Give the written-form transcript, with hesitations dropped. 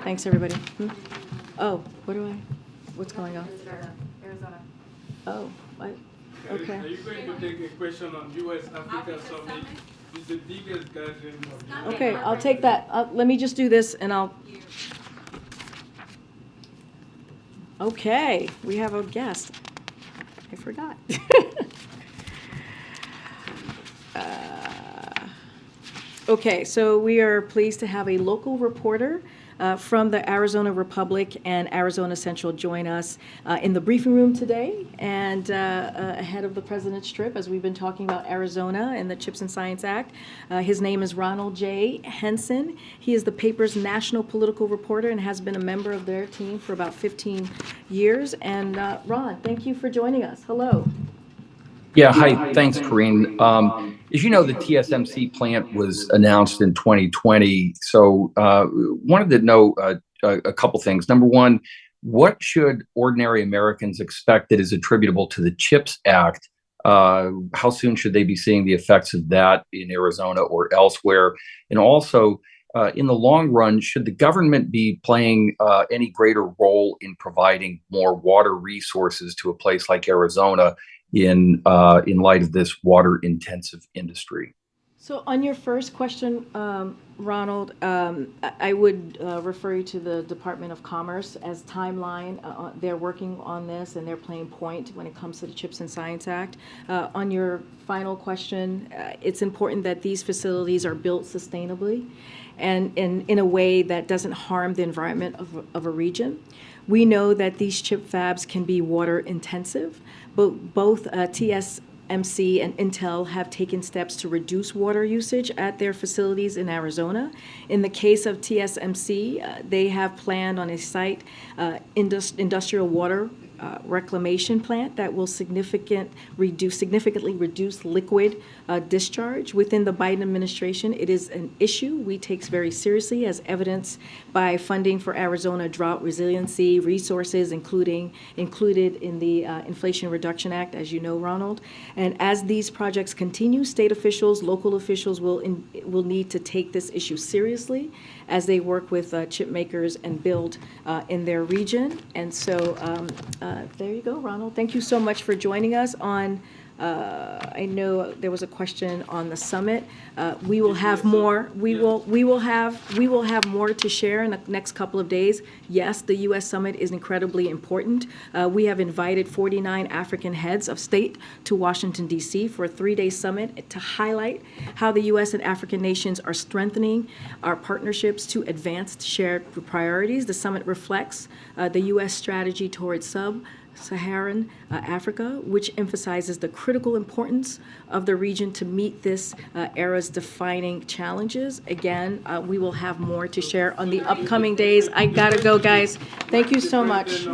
Thanks, everybody. Oh, what's going on? Arizona. Oh, Are okay. you going to take a question on U.S.-Africa Summit? It's the biggest gathering of the Okay, I'll take that. Let me just do this and I'll. Okay, we have a guest. I forgot. Okay, so we are pleased to have a local reporter from the Arizona Republic and Arizona Central join us in the briefing room today and ahead of the President's trip as we've been talking about Arizona and the CHIPS and Science Act. His name is Ronald J. Henson. He is the paper's national political reporter and has been a member of their team for about 15 years. And Ron, thank you for joining us. Hello. Yeah, hi. Thanks, Karine. As you know, the TSMC plant was announced in 2020. So wanted to know a couple things. Number one, what should ordinary Americans expect that is attributable to the CHIPS Act? How soon should they be seeing the effects of that in Arizona or elsewhere? And also, in the long run, should the government be playing any greater role in providing more water resources to a place like Arizona in light of this water-intensive industry? So on your first question, Ronald, I would refer you to the Department of Commerce as timeline. They're working on this and they're playing point when it comes to the CHIPS and Science Act. On your final question, it's important that these facilities are built sustainably and in a way that doesn't harm the environment of a region. We know that these chip fabs can be water intensive, but both TSMC and Intel have taken steps to reduce water usage at their facilities in Arizona. In the case of TSMC, they have planned on a site industrial water reclamation plant that will significantly reduce liquid discharge. Within the Biden administration, it is an issue we take very seriously, as evidenced by funding for Arizona drought resiliency resources, included in the Inflation Reduction Act, as you know, Ronald. And as these projects continue, state officials, local officials will need to take this issue seriously as they work with chip makers and build in their region. And so there you go, Ronald. Thank you so much for joining us on. I know there was a question on the summit. We will have more. We will have more to share in the next couple of days. Yes, the U.S. summit is incredibly important. We have invited 49 African heads of state to Washington, D.C. for a 3-day summit to highlight how the U.S. and African nations are strengthening our partnerships to advance shared priorities. The summit reflects the U.S. strategy towards Sub-Saharan Africa, which emphasizes the critical importance of the region to meet this era's defining challenges. Again, we will have more to share on the upcoming days. I gotta go, guys. Thank you so much.